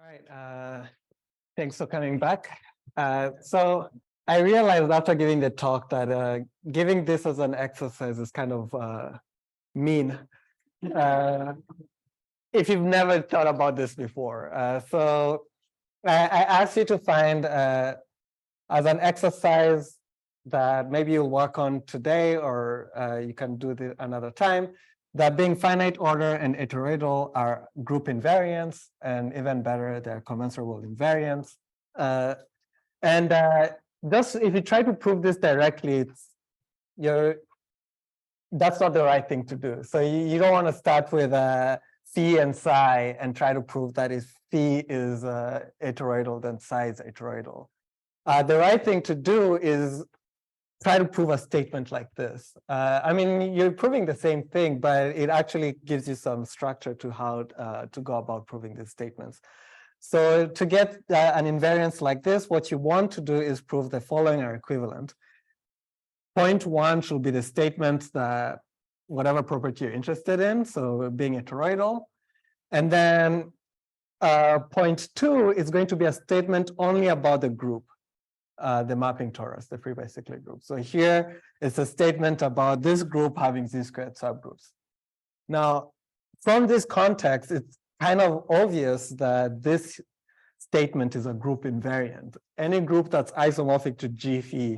right. Thanks for coming back. So I realized after giving the talk that giving this as an exercise is kind of mean if you've never thought about this before. So I asked you to find as an exercise that maybe you'll work on today, or you can do this another time, that being finite order and heteroidal are group invariants, and even better, they're commensurable invariants. Just if you try to prove this directly, that's not the right thing to do. So you don't want to start with phi and psi and try to prove that if phi is heteroidal, then psi is heteroidal. The right thing to do is try to prove a statement like this. I mean, you're proving the same thing, but it actually gives you some structure to how to go about proving these statements. So to get an invariance like this, what you want to do is prove the following are equivalent. Point one should be the statement that whatever property you're interested in, so being heteroidal. And then point two is going to be a statement only about the group. The mapping torus, the free-by-cyclic group. So here it's a statement about this group having z-squared subgroups. Now, from this context, it's kind of obvious that this statement is a group invariant. Any group that's isomorphic to G phi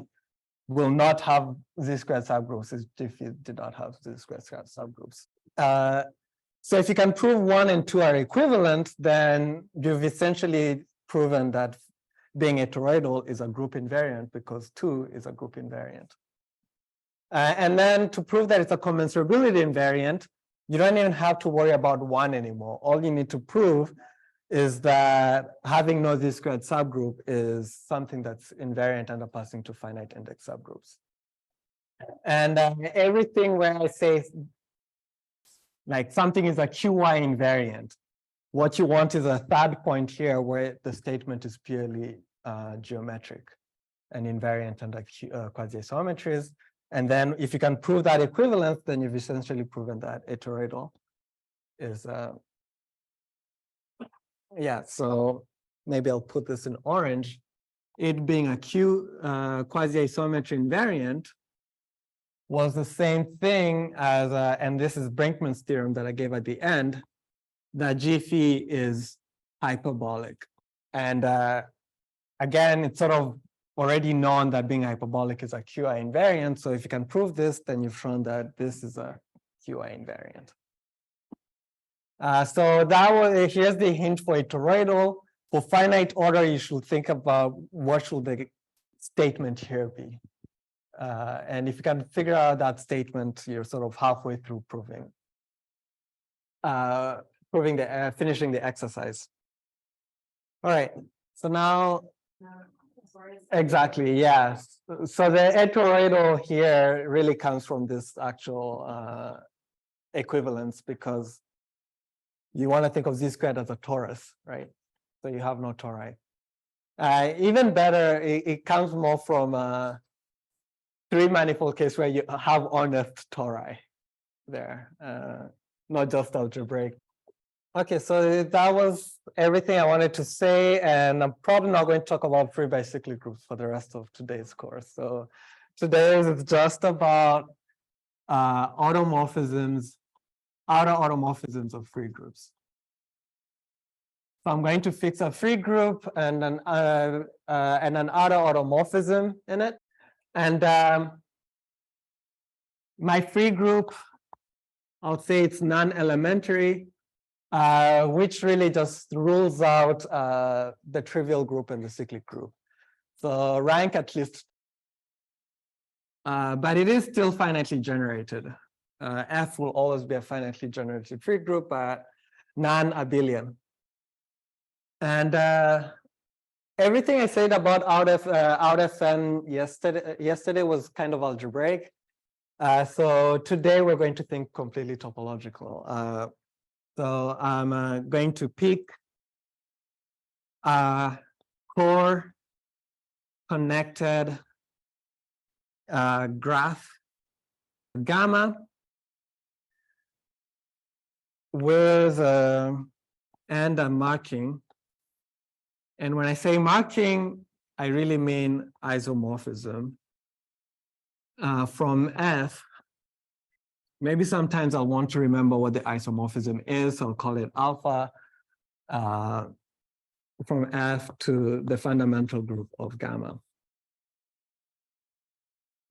will not have z-squared subgroups if G phi did not have z-squared subgroups. So if you can prove 1 and 2 are equivalent, then you've essentially proven that being heteroidal is a group invariant because 2 is a group invariant. And then to prove that it's a commensurability invariant, you don't even have to worry about 1 anymore. All you need to prove is that having no z-squared subgroup is something that's invariant under passing to finite index subgroups. And everything where I say like something is a QY invariant, what you want is a third point here where the statement is purely geometric and invariant under quasi-isometries. And then if you can prove that equivalence, then you've essentially proven that heteroidal is, yeah, so maybe I'll put this in orange. It being a quasi-isometry invariant was the same thing as, and this is Brinkman's theorem that I gave at the end, that G phi is hyperbolic. And again, it's sort of already known that being hyperbolic is a QI invariant. So if you can prove this, then you've shown that this is a QI invariant. So that was, here's the hint for heteroidal. For finite order, you should think about what should the statement here be. And if you can figure out that statement, you're sort of halfway through proving finishing the exercise. All right, so now, exactly, yes. So the heteroidal here really comes from this actual equivalence because you want to think of z-squared as a torus, right? So you have no tori. Even better, it comes more from three-manifold case where you have unearthed tori there, not just algebraic. Okay, so that was everything I wanted to say, and I'm probably not going to talk about free-by-cyclic groups for the rest of today's course. So today is just about automorphisms, outer automorphisms of free groups. So I'm going to fix a free group and an outer automorphism in it. And my free group, I would say it's non-elementary, which really just rules out the trivial group and the cyclic group. So rank at least, but it is still finitely generated. F will always be a finitely generated free group, but non-abelian. And everything I said about out FN yesterday was kind of algebraic. So today we're going to think completely topological. So I'm going to pick core connected graph gamma with and I'm marking And when I say marking, I really mean isomorphism from F. Maybe sometimes I'll want to remember what the isomorphism is, so I'll call it alpha from F to the fundamental group of gamma.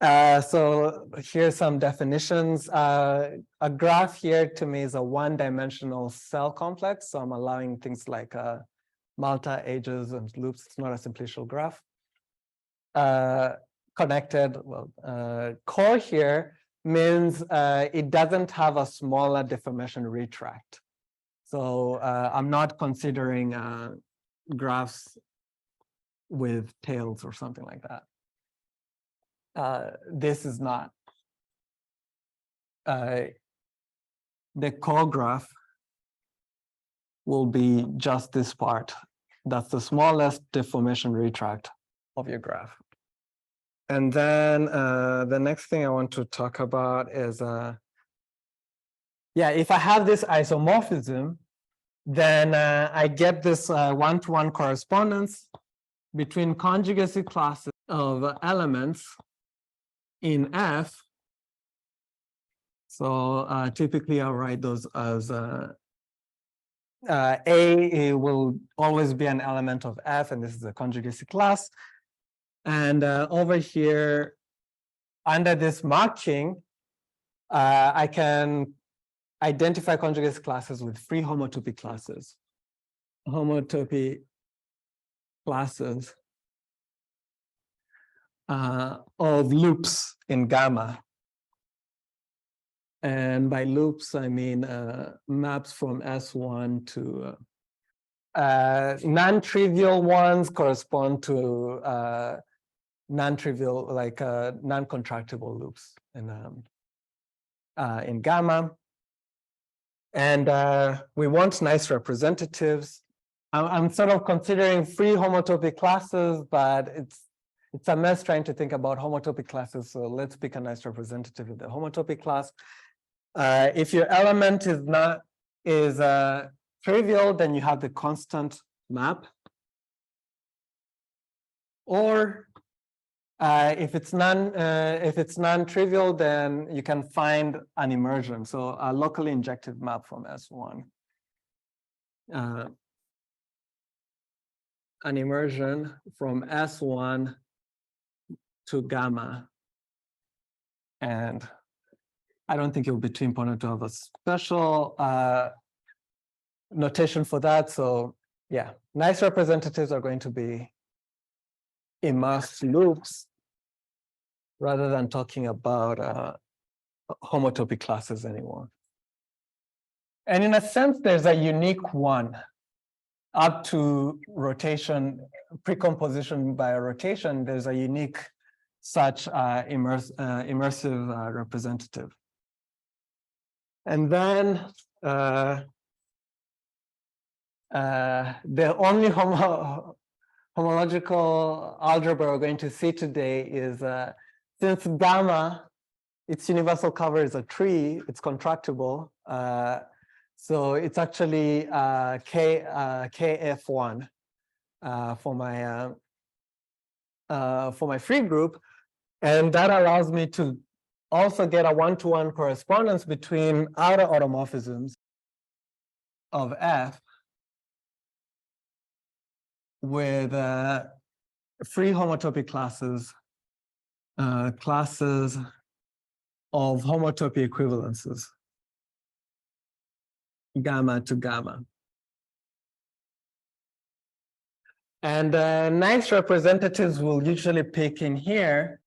So here's some definitions. A graph here to me is a one-dimensional cell complex. So I'm allowing things like multi, edges, and loops. It's not a simplicial graph. Connected, well, core here means it doesn't have a smaller deformation retract. So I'm not considering graphs with tails or something like that. This is not. The core graph will be just this part. That's the smallest deformation retract of your graph. And then the next thing I want to talk about is, if I have this isomorphism, then I get this one-to-one correspondence between conjugacy classes of elements in F. So typically I'll write those as A will always be an element of F, and this is a conjugacy class. And over here, under this marking, I can identify conjugacy classes with free homotopy classes. Homotopy classes of loops in gamma. And by loops, I mean maps from S1 to non-trivial ones correspond to non-trivial, like non-contractible loops in gamma. And we want nice representatives. I'm sort of considering free homotopy classes, but it's a mess trying to think about homotopy classes. So let's pick a nice representative of the homotopy class. If your element is trivial, then you have the constant map. Or if it's non-trivial, then you can find an immersion, so a locally injective map from S1. An immersion from S1 to gamma. And I don't think it will be too important to have a special notation for that. So yeah, nice representatives are going to be immersed loops rather than talking about homotopy classes anymore. And in a sense, there's a unique one up to rotation, precomposition by a rotation. There's a unique such immersive representative. And then the only homological algebra we're going to see today is since gamma, its universal cover is a tree, it's contractible. So it's actually KF1 for my free group. And that allows me to also get a one-to-one correspondence between outer automorphisms of F with free homotopy classes, classes of homotopy equivalences, gamma to gamma. And nice representatives will usually pick in here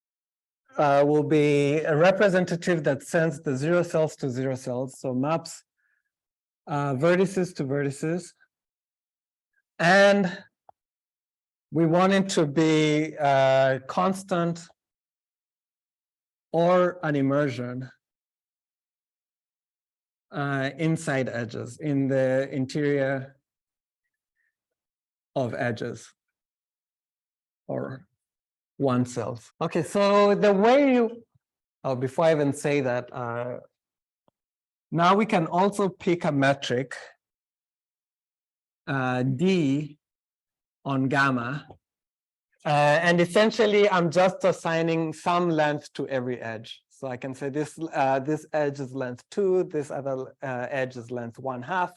will be a representative that sends the zero cells to zero cells, so maps vertices to vertices. And we want it to be constant or an immersion inside edges, in the interior of edges or oneself. Okay, so the way you, before I even say that, now we can also pick a metric, D, on gamma. And essentially, I'm just assigning some length to every edge. So I can say this edge is length 2, this other edge is length 1/2,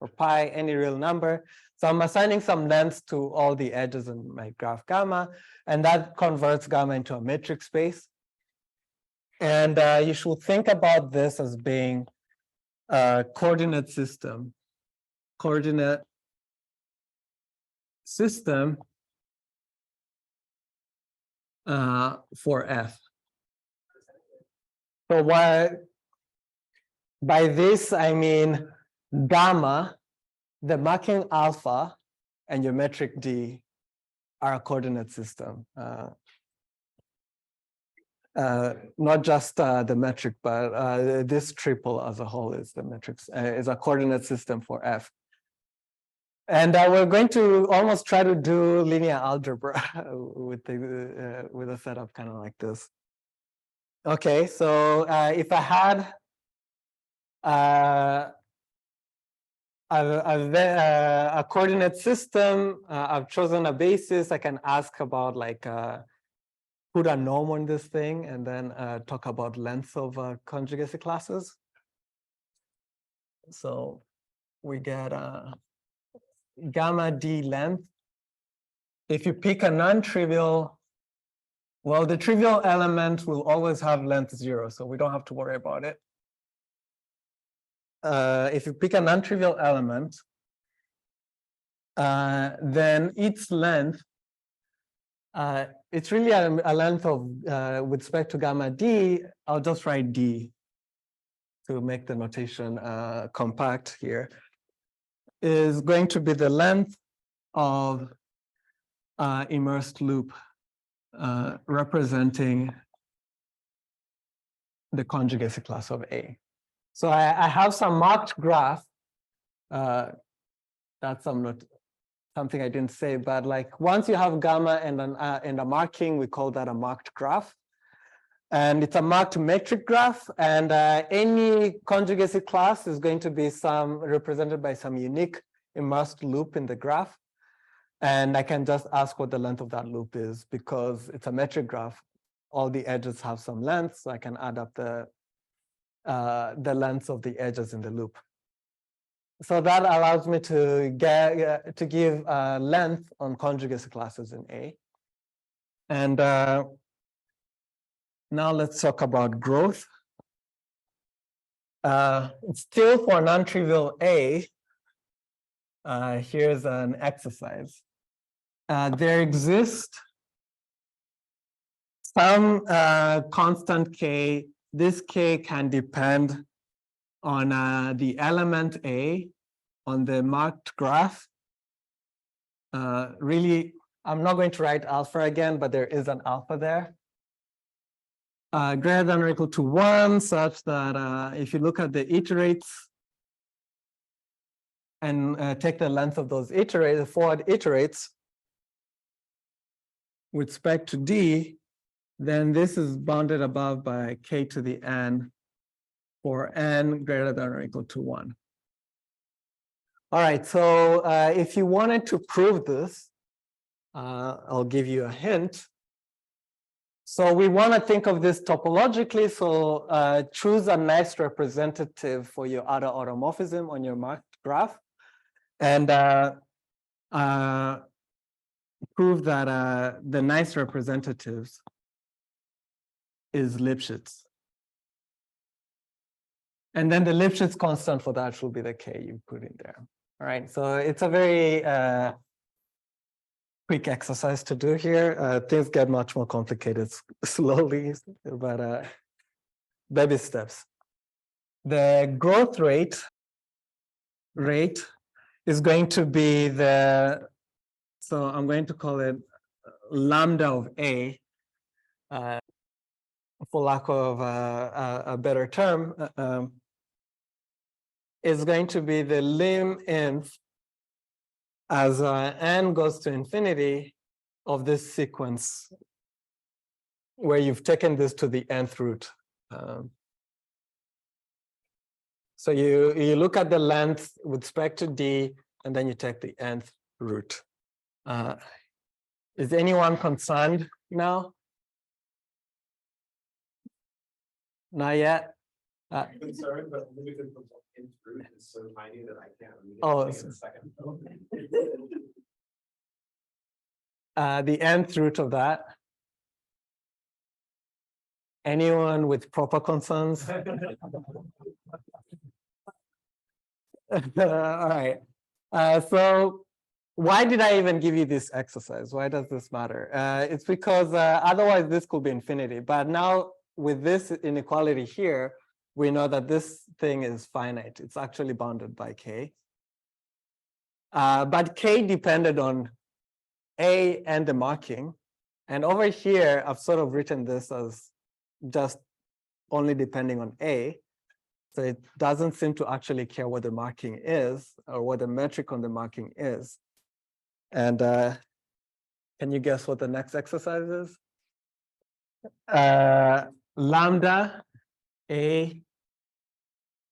or pi, any real number. So I'm assigning some length to all the edges in my graph gamma, and that converts gamma into a metric space. And you should think about this as being a coordinate system for F. So by this I mean gamma, the marking alpha, and your metric D are a coordinate system. Not just the metric, but this triple as a whole is the metrics, is a coordinate system for F. And we're going to almost try to do linear algebra with a setup kind of like this. Okay, so if I had a coordinate system, I've chosen a basis, I can ask about like put a norm on this thing and then talk about length of conjugacy classes. So we get gamma D length. If you pick a non-trivial, well, the trivial element will always have length 0, so we don't have to worry about it. If you pick a non-trivial element, then its length, it's really a length of, with respect to gamma D, I'll just write D to make the notation compact here, is going to be the length of immersed loop representing the conjugacy class of A. So I have some marked graph. That's something I didn't say, but like once you have gamma and a marking, we call that a marked graph. And it's a marked metric graph, and any conjugacy class is going to be represented by some unique immersed loop in the graph. And I can just ask what the length of that loop is because it's a metric graph. All the edges have some length, so I can add up the lengths of the edges in the loop. So that allows me to give length on conjugacy classes in A. And now let's talk about growth. Still for non-trivial A, here's an exercise. There exists some constant K. This K can depend on the element A on the marked graph. Really, I'm not going to write alpha again, but there is an alpha there. Greater than or equal to 1, such that if you look at the iterates and take the length of those iterates, the forward iterates with respect to D, then this is bounded above by K to the N for N greater than or equal to 1. All right, so if you wanted to prove this, I'll give you a hint. So we want to think of this topologically. So choose a nice representative for your other automorphism on your marked graph, and prove that the nice representatives is Lipschitz. And then the Lipschitz constant for that should be the K you put in there. All right, so it's a very quick exercise to do here. Things get much more complicated slowly, but baby steps. The growth rate is going to be so I'm going to call it lambda of A, for lack of a better term, is going to be the lim inf as n goes to infinity of this sequence where you've taken this to the nth root. So you look at the length with respect to D, and then you take the nth root. Is anyone concerned now? Not yet. I'm concerned, but limited from in fruit is so tiny that I can't read it. Oh, in a second. The nth root of that. Anyone with proper concerns? All right. So why did I even give you this exercise? Why does this matter? It's because otherwise this could be infinity. But now with this inequality here, we know that this thing is finite. It's actually bounded by k. But k depended on A and the marking. And over here, I've sort of written this as just only depending on A. So it doesn't seem to actually care what the marking is or what the metric on the marking is. And can you guess what the next exercise is? Lambda A,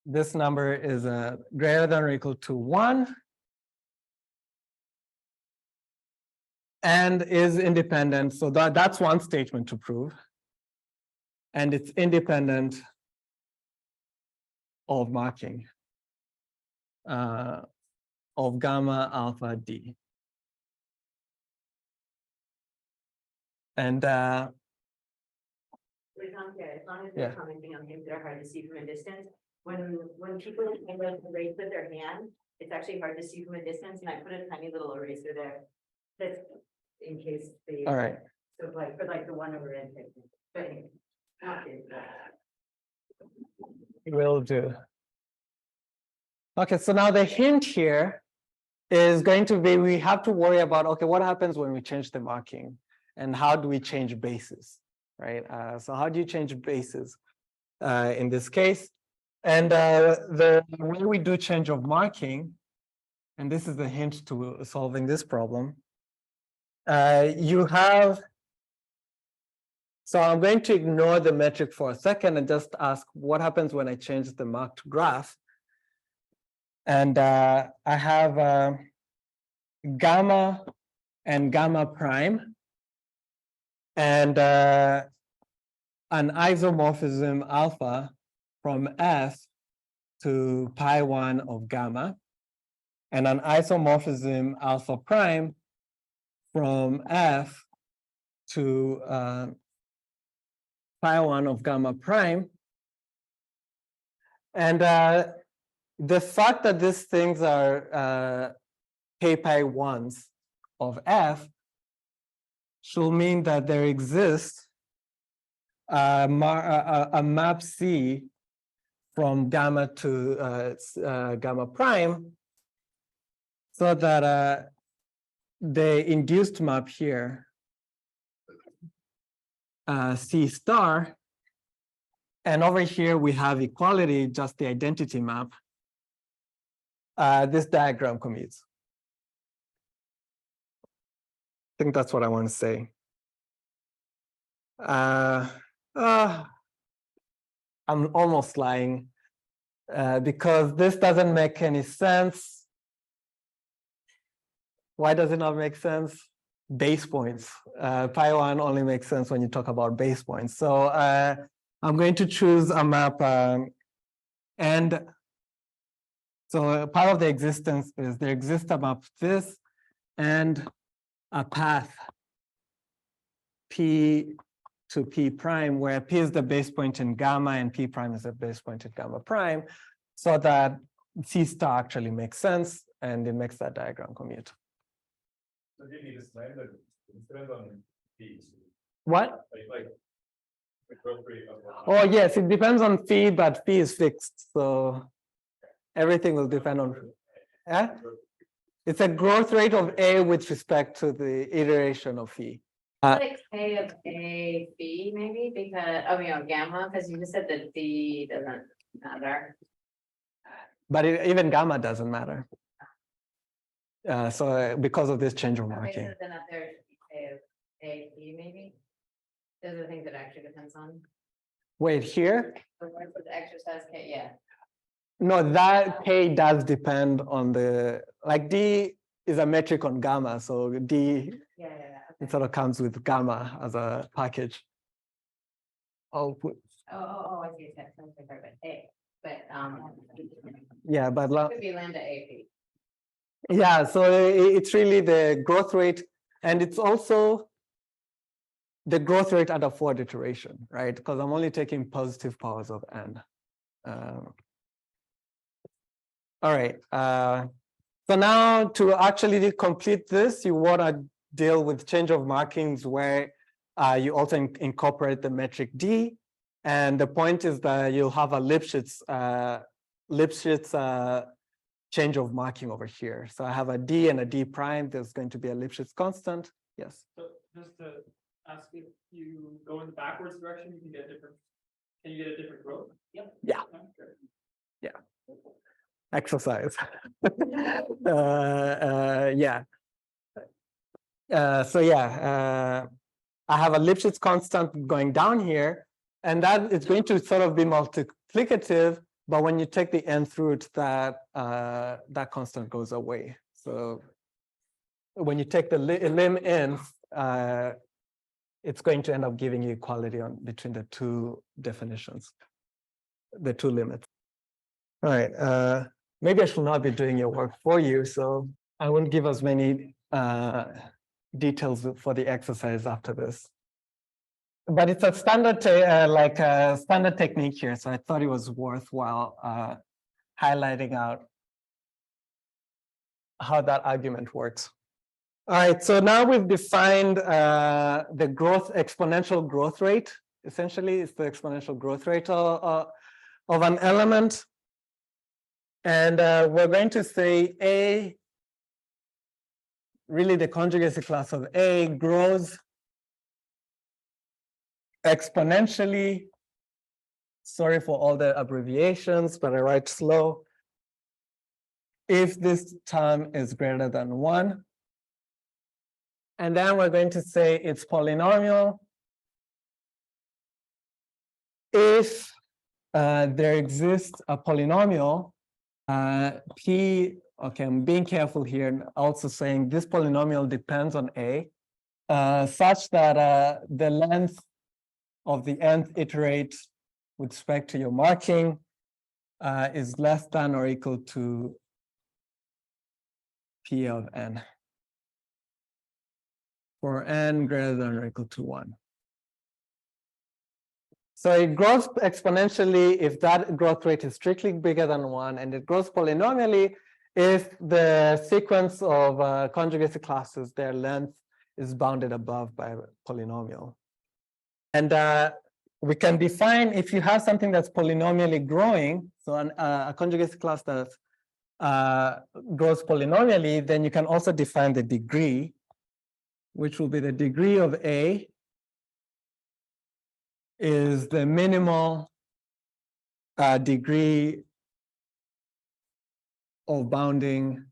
this number is greater than or equal to 1 and is independent. So that's one statement to prove. And it's independent of marking of gamma alpha D. And as long as they're yeah. commenting on things that are hard to see from a distance, when people erase with their hand, it's actually hard to see from a distance, and I put a tiny little eraser there. That's in case they. All right. So like for like the 1 over n type thing. But anyway, not good. Will do. Okay, so now the hint here is going to be, we have to worry about, okay, what happens when we change the marking and how do we change bases, right? So how do you change bases in this case? And the way we do change of marking, and this is the hint to solving this problem, you have, so I'm going to ignore the metric for a second and just ask what happens when I change the marked graph. And I have gamma and gamma prime and an isomorphism alpha from F to pi 1 of gamma and an isomorphism alpha prime from F to pi 1 of gamma prime. And the fact that these things are k pi 1s of F should mean that there exists a map C from gamma to gamma prime, so that the induced map here, C star, and over here we have equality, just the identity map. This diagram commutes. I think that's what I want to say. I'm almost lying because this doesn't make any sense. Why does it not make sense? Base points. Pi 1 only makes sense when you talk about base points. So I'm going to choose a map and so part of the existence is there exists a map this and a path P to P prime, where P is the base point in gamma and P prime is the base point in gamma prime, so that C star actually makes sense and it makes that diagram commute. So do you need a slide that depends on P? What? Like the growth rate of Oh, yes, it depends on phi, but phi is fixed. So everything will depend on. It's a growth rate of A with respect to the iteration of phi. Like K of A B maybe because gamma, because you just said that D doesn't matter. But even gamma doesn't matter. So because of this change of marking. Okay, so then up there should be K of A B maybe. Those are the things that actually depends on. Wait, here? The word for the exercise K, yeah. No, that K does depend on the, like D is a metric on gamma. So D, Yeah. it sort of comes with gamma as a package. Oh, I see. That's but A, but yeah, but it could be lambda AP. yeah, so it's really the growth rate, and it's also the growth rate at a forward iteration, right? Because I'm only taking positive powers of n. All right. So now to actually complete this, you want to deal with change of markings where you also incorporate the metric D. And the point is that you'll have a Lipschitz change of marking over here. So I have a D and a D prime. There's going to be a Lipschitz constant. Yes. So just to ask, if you go in the backwards direction, you can get a different. Can you get a different growth? Yep. Yeah. Okay. Yeah. Exercise. Yeah. So yeah, I have a Lipschitz constant going down here, and that is going to sort of be multiplicative. But when you take the nth root, that that constant goes away. So when you take the lim n, it's going to end up giving you equality on between the two definitions, the two limits. All right. Maybe I should not be doing your work for you, so I won't give as many details for the exercise after this. But it's a standard, like a standard technique here, so I thought it was worthwhile highlighting out how that argument works. All right, so now we've defined the exponential growth rate. Essentially, it's the exponential growth rate of an element. And we're going to say A, really the conjugacy class of A grows exponentially. Sorry for all the abbreviations, but I write slow. If this term is greater than 1. And then we're going to say it's polynomial if there exists a polynomial P. Okay, I'm being careful here and also saying this polynomial depends on A, such that the length of the nth iterate with respect to your marking is less than or equal to P of n for n greater than or equal to 1. So it grows exponentially if that growth rate is strictly bigger than 1, and it grows polynomially if the sequence of conjugacy classes, their length is bounded above by a polynomial. And we can define, if you have something that's polynomially growing, so a conjugacy class that grows polynomially, then you can also define the degree, which will be the degree of A is the minimal degree of bounding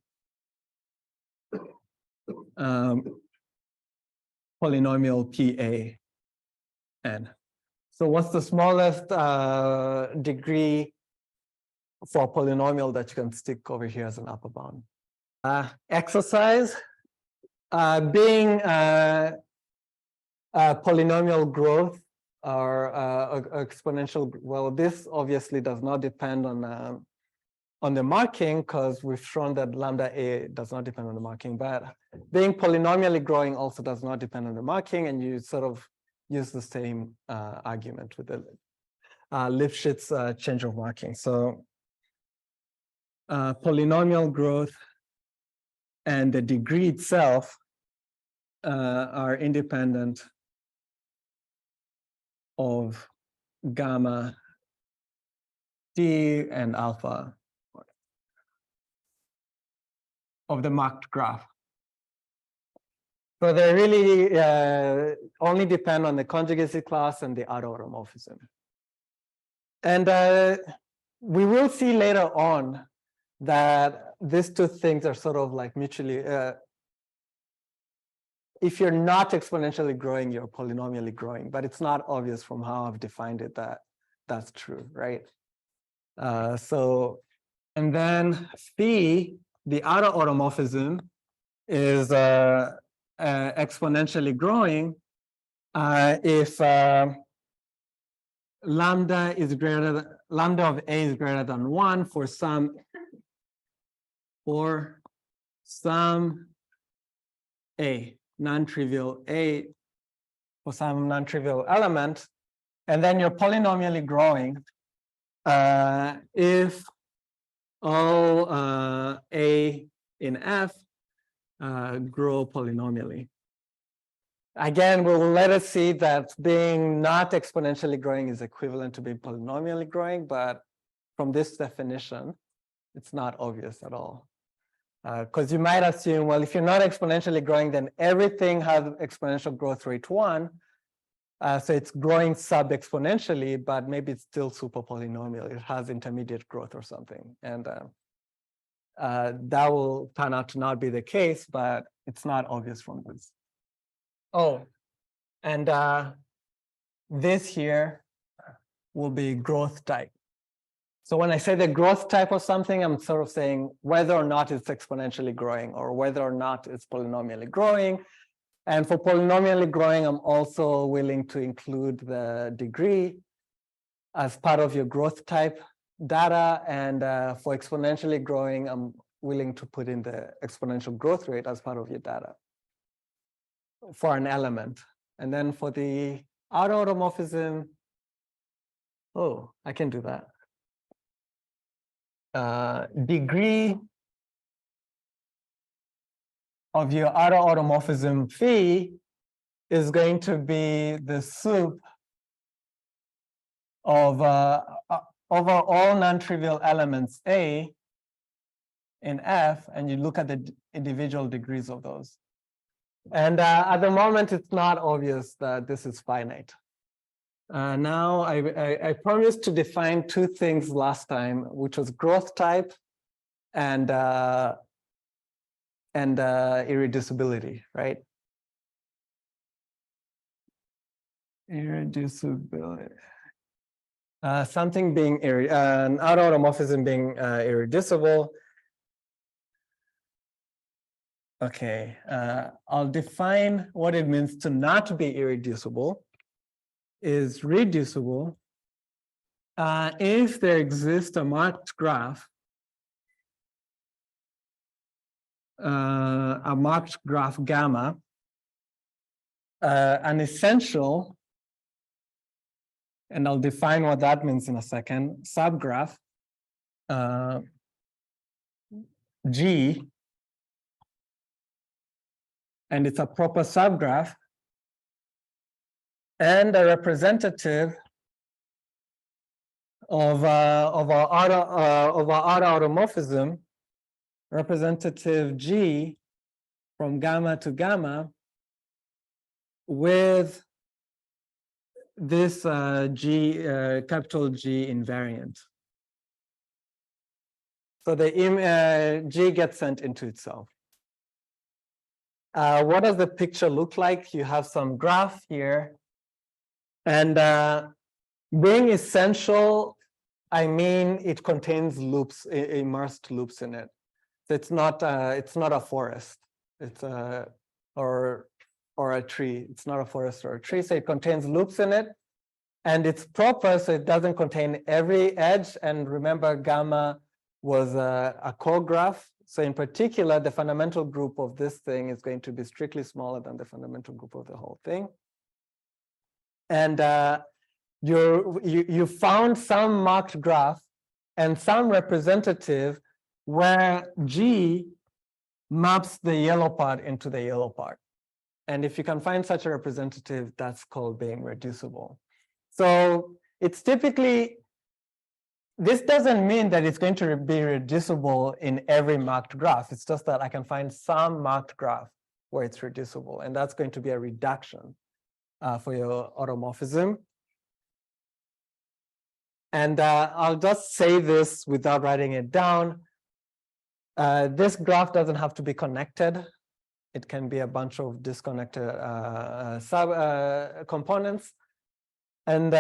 polynomial PAN. So what's the smallest degree for a polynomial that you can stick over here as an upper bound? Exercise, being polynomial growth or exponential, well, this obviously does not depend on the marking because we've shown that lambda A does not depend on the marking, but being polynomially growing also does not depend on the marking, and you sort of use the same argument with the Lipschitz change of marking. So polynomial growth and the degree itself are independent of gamma D and alpha of the marked graph. So they really only depend on the conjugacy class and the automorphism. And we will see later on that these two things are sort of like mutually, if you're not exponentially growing, you're polynomially growing, but it's not obvious from how I've defined it that that's true, right? So, and then phi, the outer automorphism, is exponentially growing if lambda of A is greater than 1 for some A, non-trivial A, for some non-trivial element, and then you're polynomially growing if all A in F grow polynomially. Again, we'll let us see that being not exponentially growing is equivalent to being polynomially growing, but from this definition, it's not obvious at all. Because you might assume, well, if you're not exponentially growing, then everything has exponential growth rate 1. So it's growing sub-exponentially, but maybe it's still super polynomial. It has intermediate growth or something. And that will turn out to not be the case, but it's not obvious from this. Oh, and this here will be growth type. So when I say the growth type of something, I'm sort of saying whether or not it's exponentially growing or whether or not it's polynomially growing. And for polynomially growing, I'm also willing to include the degree as part of your growth type data. And for exponentially growing, I'm willing to put in the exponential growth rate as part of your data for an element. And then for the outer automorphism, oh, I can do that. Degree of your outer automorphism phi is going to be the sup of over all non-trivial elements A in F, and you look at the individual degrees of those. And at the moment, it's not obvious that this is finite. Now, I promised to define two things last time, which was growth type and irreducibility, right? Irreducibility. Something being an outer automorphism being irreducible. Okay, I'll define what it means to not be irreducible. Is reducible if there exists a marked graph, gamma, an essential, and I'll define what that means in a second, subgraph G, and it's a proper subgraph, and a representative of our outer automorphism, representative G from gamma to gamma, with this capital G invariant. So the G gets sent into itself. What does the picture look like? You have some graph here. And being essential, I mean it contains loops, immersed loops in it. So it's not a forest. It's or a tree. It's not a forest or a tree. So it contains loops in it, and it's proper, so it doesn't contain every edge. And remember, gamma was a co-graph. So in particular, the fundamental group of this thing is going to be strictly smaller than the fundamental group of the whole thing. And you found some marked graph and some representative where G maps the yellow part into the yellow part. And if you can find such a representative, that's called being reducible. So it's typically, this doesn't mean that it's going to be reducible in every marked graph. It's just that I can find some marked graph where it's reducible, and that's going to be a reduction for your automorphism. And I'll just say this without writing it down. This graph doesn't have to be connected. It can be a bunch of disconnected components. And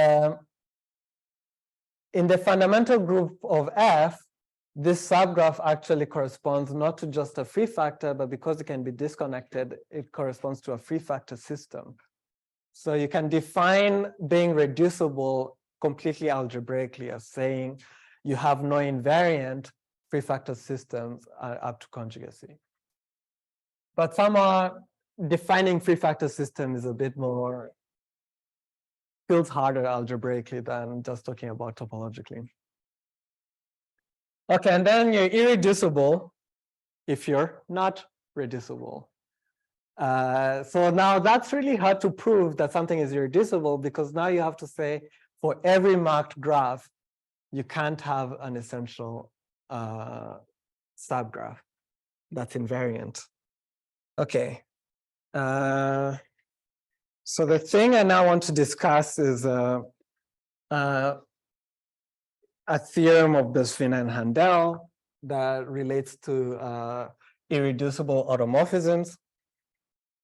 in the fundamental group of F, this subgraph actually corresponds not to just a free factor, but because it can be disconnected, it corresponds to a free factor system. So you can define being reducible completely algebraically as saying you have no invariant free factor systems up to conjugacy. But somehow defining free factor system is a bit more, feels harder algebraically than just talking about topologically. Okay, and then you're irreducible if you're not reducible. So now that's really hard to prove that something is irreducible, because now you have to say for every marked graph, you can't have an essential subgraph that's invariant. Okay. So the thing I now want to discuss is a theorem of Besvina and Handel that relates to irreducible automorphisms.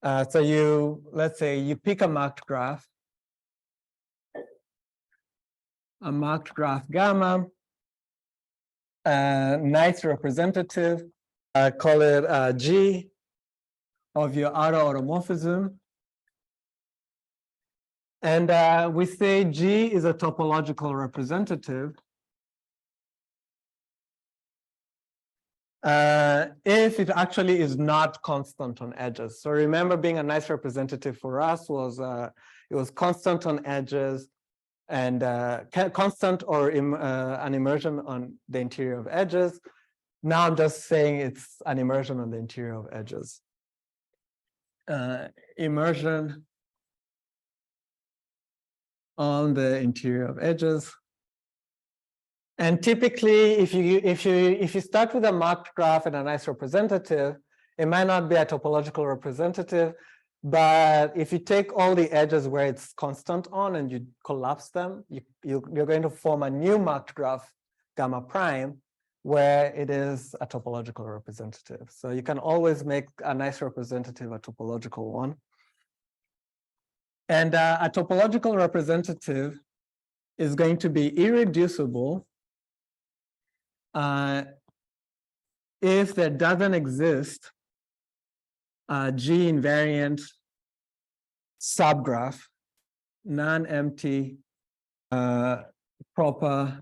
So let's say you pick a marked graph gamma, nice representative, call it G of your automorphism. And we say G is a topological representative if it actually is not constant on edges. So remember, being a nice representative for us was it was constant on edges and constant or an immersion on the interior of edges. Now I'm just saying it's an immersion on the interior of edges. Immersion on the interior of edges. And typically, if you start with a marked graph and a nice representative, it might not be a topological representative, but if you take all the edges where it's constant on and you collapse them, you're going to form a new marked graph gamma prime where it is a topological representative. So you can always make a nice representative a topological one. And a topological representative is going to be irreducible if there doesn't exist a G invariant subgraph, non-empty proper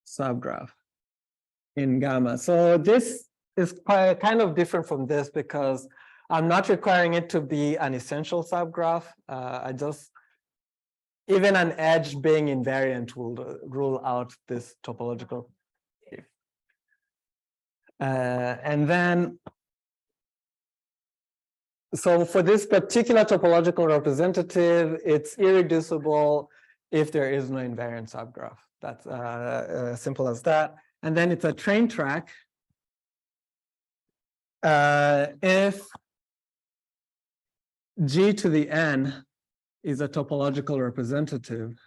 subgraph in gamma. So this is kind of different from this because I'm not requiring it to be an essential subgraph. Even an edge being invariant will rule out this topological. And then, so for this particular topological representative, it's irreducible if there is no invariant subgraph. That's simple as that. And then it's a train track if G to the N is a topological representative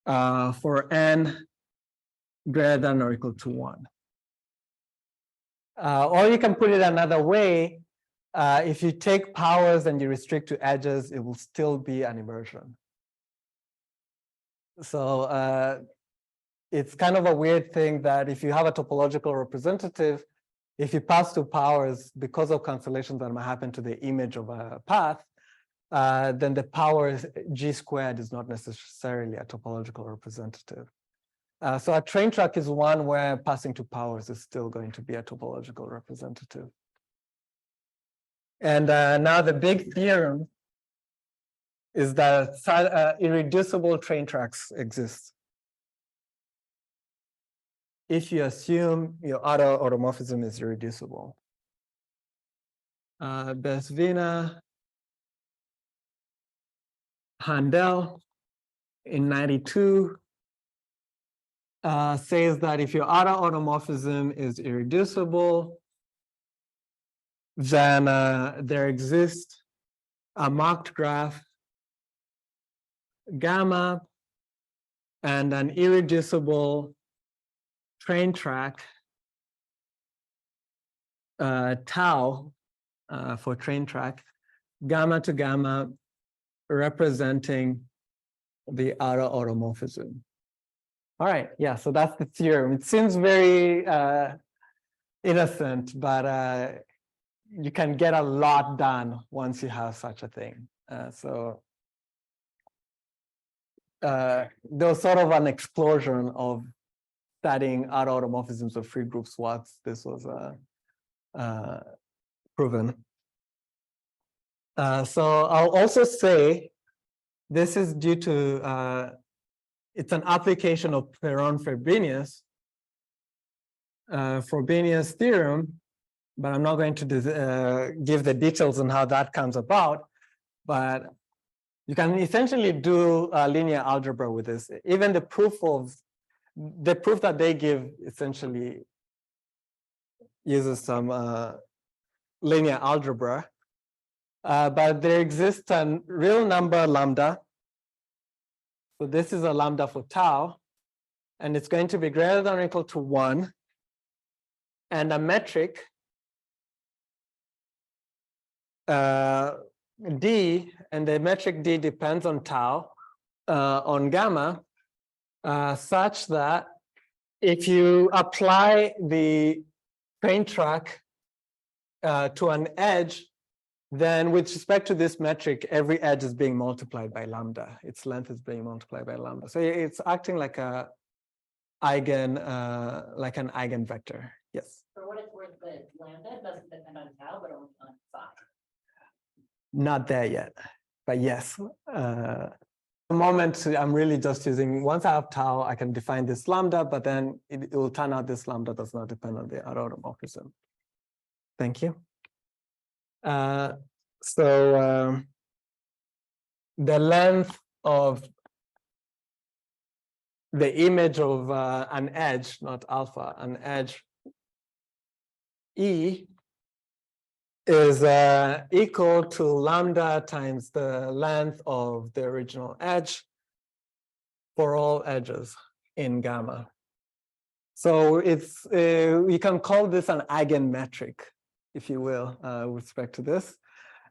for N greater than or equal to 1. Or you can put it another way. If you take powers and you restrict to edges, it will still be an immersion. So it's kind of a weird thing that if you have a topological representative, if you pass two powers because of cancellations that might happen to the image of a path, then the power G squared is not necessarily a topological representative. So a train track is one where passing two powers is still going to be a topological representative. And now the big theorem is that irreducible train tracks exist if you assume your automorphism is irreducible. Besvina, Handel in 92 says that if your automorphism is irreducible, then there exists a marked graph gamma and an irreducible train track tau for train track, gamma to gamma, representing the automorphism. All right, yeah, so that's the theorem. It seems very innocent, but you can get a lot done once you have such a thing. There was sort of an explosion of studying other automorphisms of free groups once this was proven. So I'll also say this is due to it's an application of Perron-Frobenius theorem, but I'm not going to give the details on how that comes about. But you can essentially do linear algebra with this. Even the proof that they give essentially uses some linear algebra. But there exists a real number lambda. So this is a lambda for tau, and it's going to be greater than or equal to 1. And a metric d, and the metric d depends on tau, on gamma, such that if you apply the train track to an edge, then with respect to this metric, every edge is being multiplied by lambda. Its length is being multiplied by lambda. So it's acting like an eigenvector. Yes. For what it's worth, the lambda doesn't depend on tau, but only on psi. Not there yet, but yes. At the moment, I'm really just using, once I have tau, I can define this lambda, but then it will turn out this lambda does not depend on the automorphism. Thank you. The length of the image of an edge, not alpha, an edge E is equal to lambda times the length of the original edge for all edges in gamma. So it's we can call this an eigenmetric, if you will, with respect to this.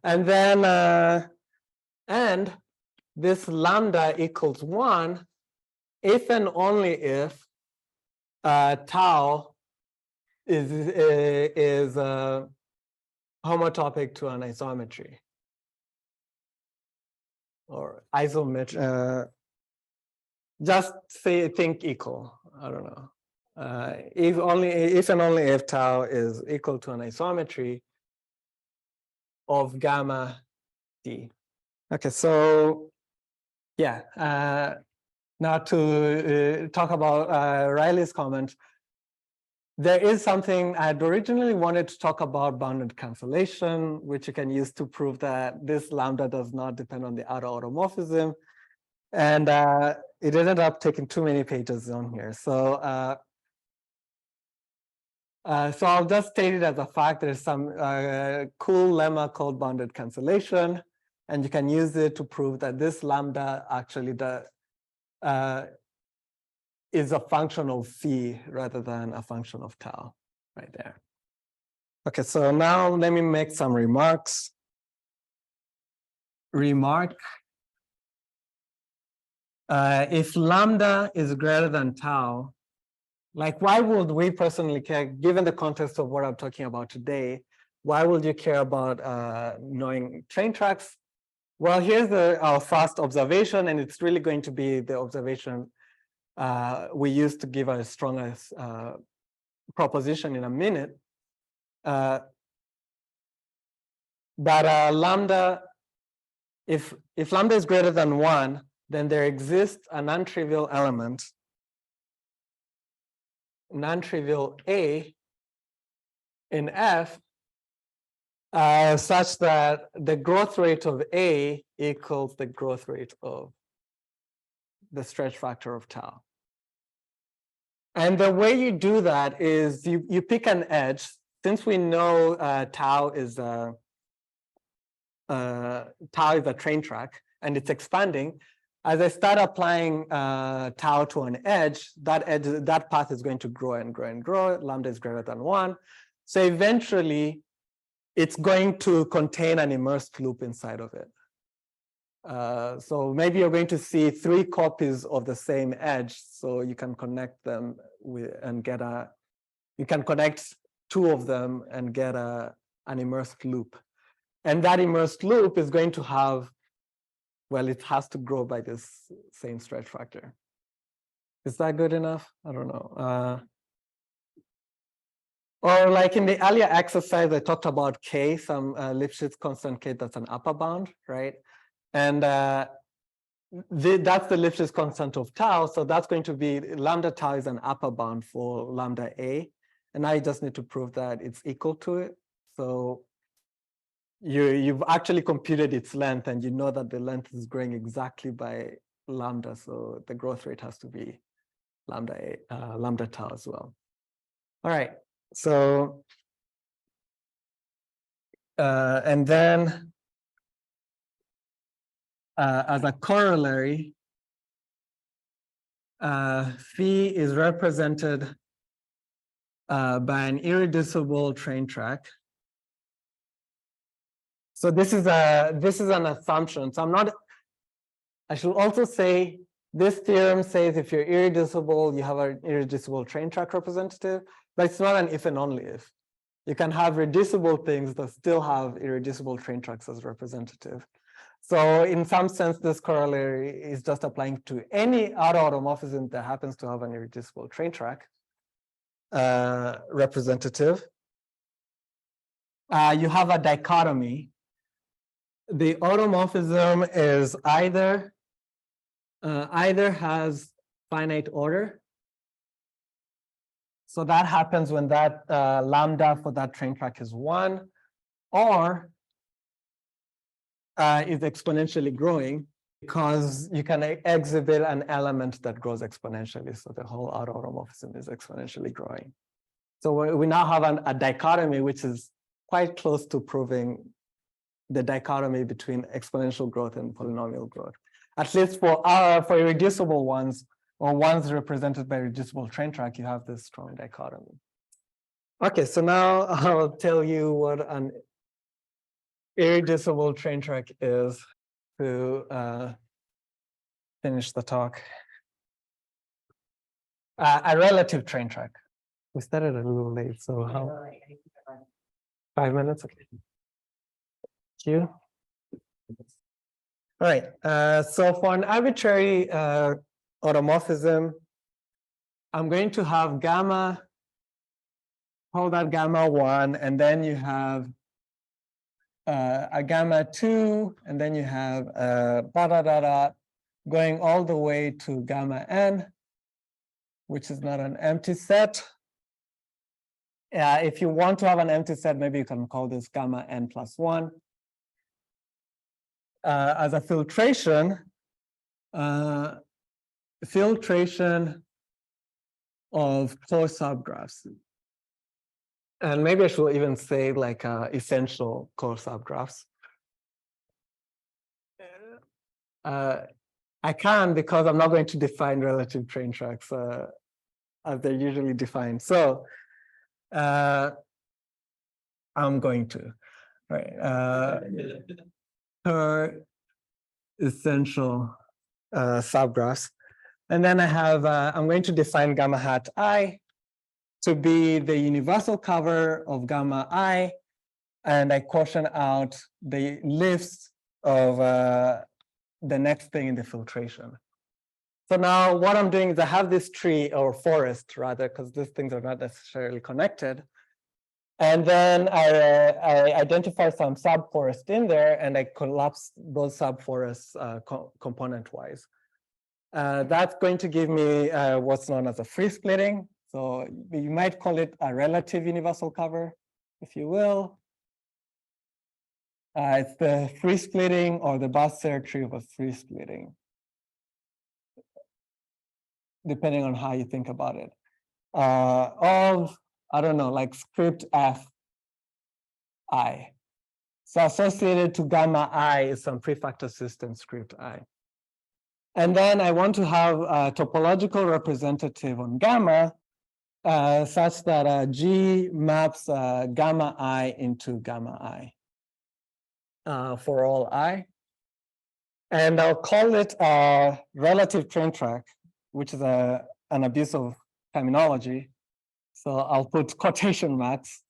And then and this lambda equals 1 if and only if tau is homotopic to an isometry or isometry. Just say think equal. I don't know. If and only if tau is equal to an isometry of gamma d. Okay, so yeah. Now to talk about Riley's comment, there is something I'd originally wanted to talk about bounded cancellation, which you can use to prove that this lambda does not depend on the outer automorphism. And it ended up taking too many pages on here. So I'll just state it as a fact. There's some cool lemma called bounded cancellation, and you can use it to prove that this lambda actually is a function of phi rather than a function of tau, right there. Okay, so now let me make some remarks. If lambda is greater than tau, like why would we personally care, given the context of what I'm talking about today, why would you care about knowing train tracks? Well, here's our first observation, and it's really going to be the observation we use to give our strongest proposition in a minute. But lambda, if lambda is greater than 1, then there exists a non-trivial element, non-trivial A in F, such that the growth rate of A equals the growth rate of the stretch factor of tau. And the way you do that is you pick an edge. Since we know tau is a train track and it's expanding, as I start applying tau to an edge, that path is going to grow and grow and grow. Lambda is greater than 1. So eventually, it's going to contain an immersed loop inside of it. So maybe you're going to see 3 copies of the same edge, so you can connect them with and get you can connect 2 of them and get an immersed loop. And that immersed loop is going to have, well, it has to grow by this same stretch factor. Is that good enough? I don't know. Or like in the earlier exercise, I talked about K, some Lipschitz constant K that's an upper bound, right? And that's the Lipschitz constant of tau. So that's going to be lambda tau is an upper bound for lambda A. And now you just need to prove that it's equal to it. So you've actually computed its length, and you know that the length is growing exactly by lambda. So the growth rate has to be lambda tau as well. All right. So and then as a corollary, phi is represented by an irreducible train track. So this is an assumption. So I should also say this theorem says if you're irreducible, you have an irreducible train track representative, but it's not an if and only if. You can have reducible things that still have irreducible train tracks as representative. So in some sense, this corollary is just applying to any automorphism that happens to have an irreducible train track representative. You have a dichotomy. The automorphism is either has finite order. So that happens when that lambda for that train track is 1, or is exponentially growing, because you can exhibit an element that grows exponentially. So the whole automorphism is exponentially growing. So we now have a dichotomy, which is quite close to proving the dichotomy between exponential growth and polynomial growth. At least for irreducible ones, or ones represented by reducible train track, you have this strong dichotomy. Okay, so now I'll tell you what an irreducible train track is to finish the talk. A relative train track. We started a little late, so how? 5 minutes, okay. Thank you. All right, so for an arbitrary automorphism, I'm going to have gamma, hold that gamma 1, and then you have a gamma 2, and then you have going all the way to gamma n, which is not an empty set. If you want to have an empty set, maybe you can call this gamma n plus 1. As a filtration of coarse subgraphs. And maybe I should even say like essential coarse subgraphs. I can, because I'm not going to define relative train tracks as they're usually defined. So I'm going to, right? Per essential subgraphs. And then I have, I'm going to define gamma hat I to be the universal cover of gamma I, and I quotient out the lifts of the next thing in the filtration. So now what I'm doing is I have this tree, or forest rather, because these things are not necessarily connected. And then I identify some subforest in there, and I collapse those subforests component-wise. That's going to give me what's known as a free splitting. So you might call it a relative universal cover, if you will. It's the free splitting or the Basser tree of a free splitting, depending on how you think about it. Of, I don't know, like script F I. So associated to gamma I is some prefactor system script I. And then I want to have a topological representative on gamma such that G maps gamma I into gamma I for all I. And I'll call it a relative train track, which is an abuse of terminology. So I'll put quotation marks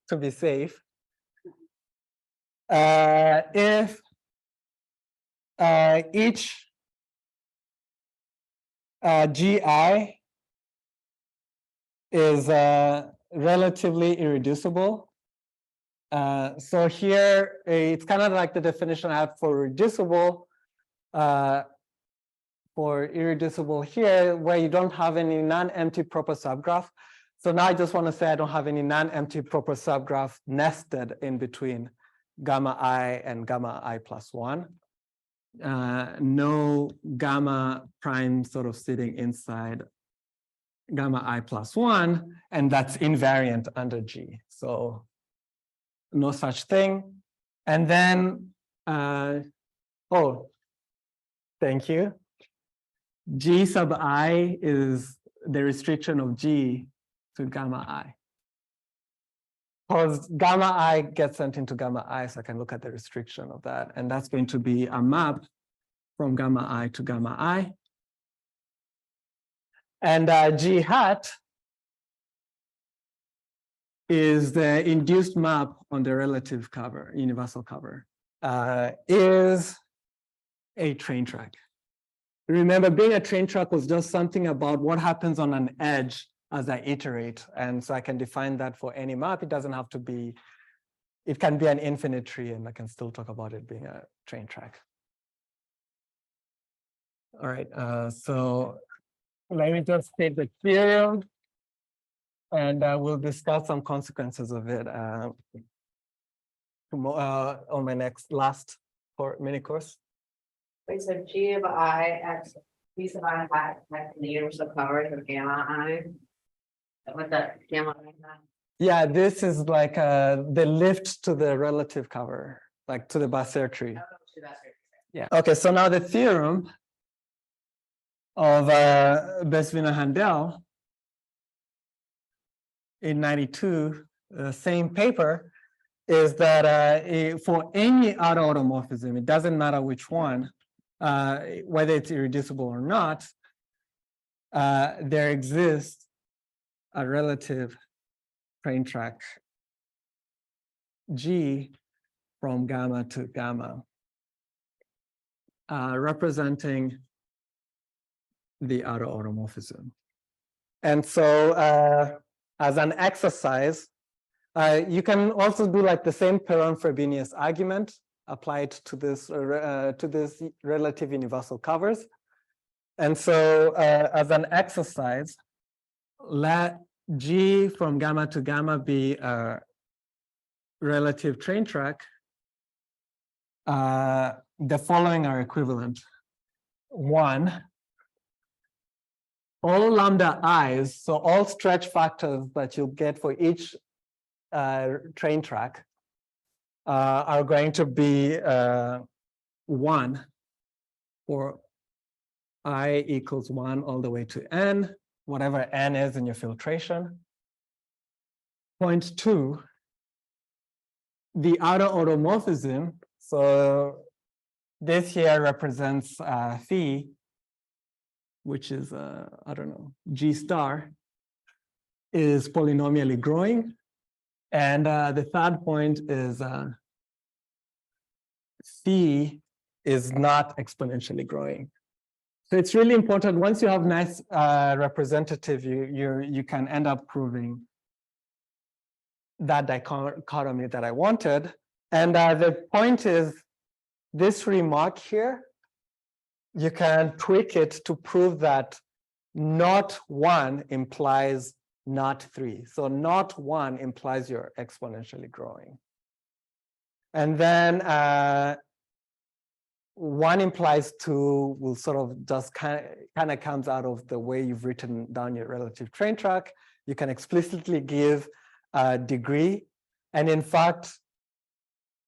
to be safe. If each GI is relatively irreducible. So here it's kind of like the definition I have for reducible. For irreducible here, where you don't have any non-empty proper subgraph. So now I just want to say I don't have any non-empty proper subgraph nested in between gamma I and gamma I plus 1. No gamma prime sort of sitting inside gamma I plus 1, and that's invariant under G. So no such thing. And then, oh, thank you. G sub I is the restriction of G to gamma I. Because gamma I gets sent into gamma I, so I can look at the restriction of that. And that's going to be a map from gamma I to gamma I. And G hat is the induced map on the relative cover, universal cover, is a train track. Remember, being a train track was just something about what happens on an edge as I iterate. And so I can define that for any map. It doesn't have to be, it can be an infinite tree, and I can still talk about it being a train track. All right, so let me just state the theorem, and we'll discuss some consequences of it on my last mini course. Wait, so G of I x G sub I hat the universal cover of gamma I. What the gamma I? Yeah, this is like the lift to the relative cover, like to the Basser tree. Yeah. Okay, so now the theorem of Besvina-Handel in 92, the same paper, is that for any automorphism, it doesn't matter which one, whether it's irreducible or not, there exists a relative train track G from gamma to gamma, representing the automorphism. And so as an exercise, you can also do like the same Perron-Frobenius argument applied to this relative universal covers. And so as an exercise, let G from gamma to gamma be a relative train track. The following are equivalent. 1, all lambda i's, so all stretch factors that you'll get for each train track are going to be 1 for I equals 1 all the way to n, whatever n is in your filtration. Point 2, the automorphism, so this here represents phi, which is, I don't know, G star, is polynomially growing. And the third point is phi is not exponentially growing. So it's really important. Once you have nice representative, you can end up proving that dichotomy that I wanted. And the point is, this remark here, you can tweak it to prove that not 1 implies not 3. So not 1 implies you're exponentially growing. And then 1 implies 2 will sort of just kind of comes out of the way you've written down your relative train track. You can explicitly give a degree. And in fact,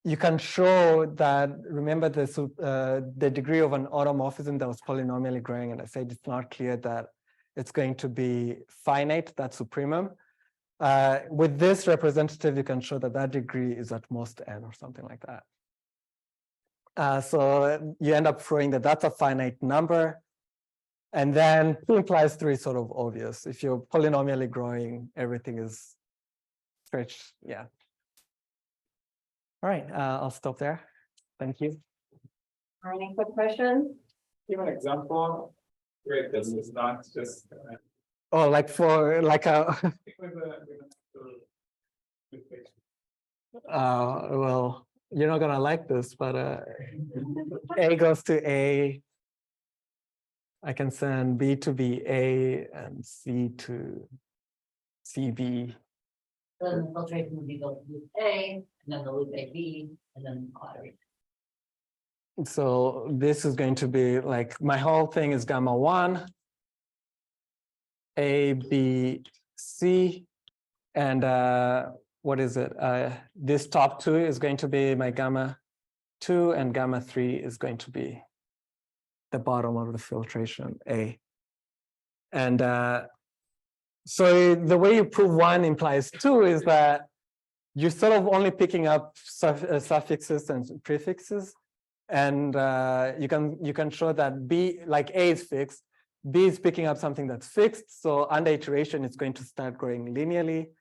you can show that, remember the degree of an automorphism that was polynomially growing, and I said it's not clear that it's going to be finite, that supremum. With this representative, you can show that that degree is at most n or something like that. So you end up showing that that's a finite number. And then 2 implies 3 is sort of obvious. If you're polynomially growing, everything is stretched. Yeah. All right, I'll stop there. Thank you. Any quick questions? Give an example. Great, this is not just. Oh, like for like a well, you're not gonna like this, but A goes to A. I can send B to BA and C to CB. Then the filtration would be the loop A, and then the loop AB, and then quadrant. So this is going to be like my whole thing is gamma 1, A, B, C, and what is it? This top 2 is going to be my gamma 2, and gamma 3 is going to be the bottom of the filtration A. And so the way you prove 1 implies 2 is that you're sort of only picking up suffixes and prefixes. And you can show that B, like A is fixed, B is picking up something that's fixed. So under iteration, it's going to start growing linearly.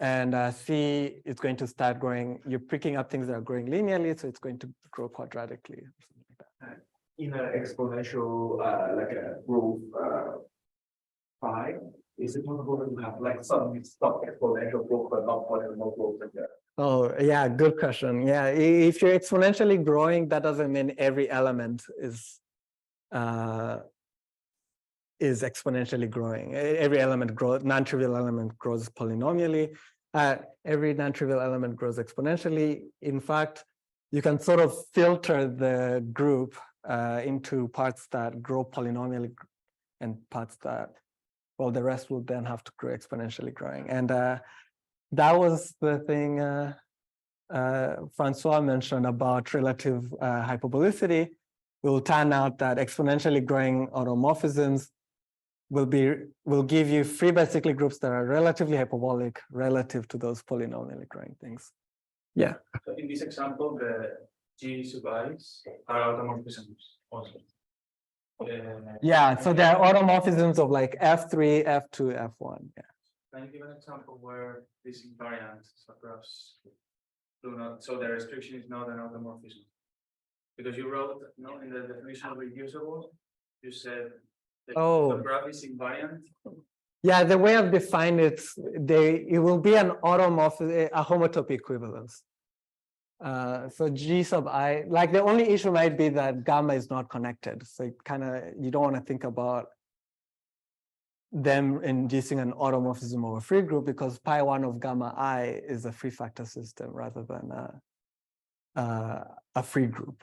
And C is going to start growing, you're picking up things that are growing linearly, so it's going to grow quadratically. Or something like that. In an exponential, like a growth phi, is it possible to have like some stop exponential growth but not polynomial growth like that? Oh, yeah, good question. Yeah, if you're exponentially growing, that doesn't mean every element is exponentially growing. Every element grows, non-trivial element grows polynomially. Every non-trivial element grows exponentially. In fact, you can sort of filter the group into parts that grow polynomially and parts that, well, the rest will then have to grow exponentially growing. And that was the thing Francois mentioned about relative hyperbolicity. It will turn out that exponentially growing automorphisms will give you free-by-cyclic groups that are relatively hyperbolic relative to those polynomially growing things. Yeah. So in this example, the G sub i's are automorphisms also. Yeah, so there are automorphisms of like F3, F2, F1. Yeah. Can you give an example where this invariant subgraphs do not, so the restriction is not an automorphism? Because you wrote, no, in the definition of reducible, you said the subgraph is invariant. Yeah, the way I've defined it, it will be an automorphism, a homotopy equivalence. So G sub I, like the only issue might be that gamma is not connected. So you don't want to think about them inducing an automorphism of a free group because pi 1 of gamma I is a free factor system rather than a free group.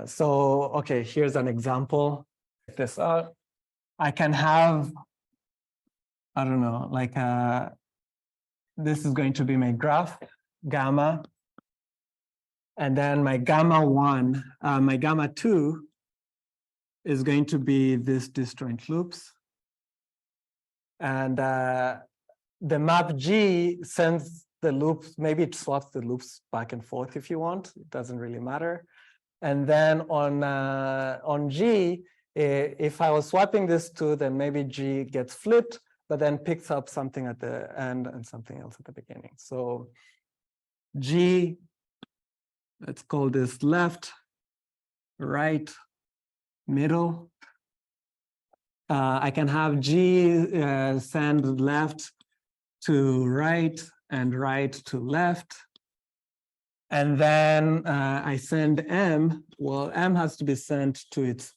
So, okay, here's an example. Check this out. I can have, I don't know, like this is going to be my graph, gamma. And then my gamma 1, my gamma 2 is going to be this disjoint loops. And the map G sends the loops, maybe it swaps the loops back and forth if you want, it doesn't really matter. And then on G, if I was swapping this 2, then maybe G gets flipped, but then picks up something at the end and something else at the beginning. So G, let's call this left, right, middle. I can have G send left to right and right to left. And then I send M, well, M has to be sent to its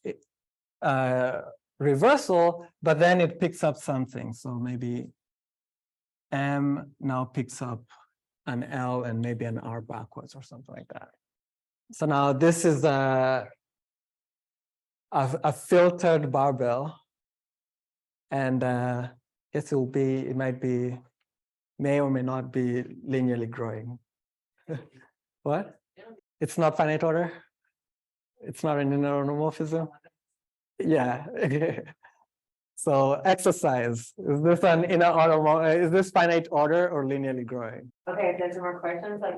reversal, but then it picks up something. So maybe M now picks up an L and maybe an R backwards or something like that. So now this is a filtered barbell. And it may or may not be linearly growing. What? It's not finite order? It's not an inner automorphism? Yeah. So exercise, is this an inner automorphism? Is this finite order or linearly growing? Okay, if there's more questions, like.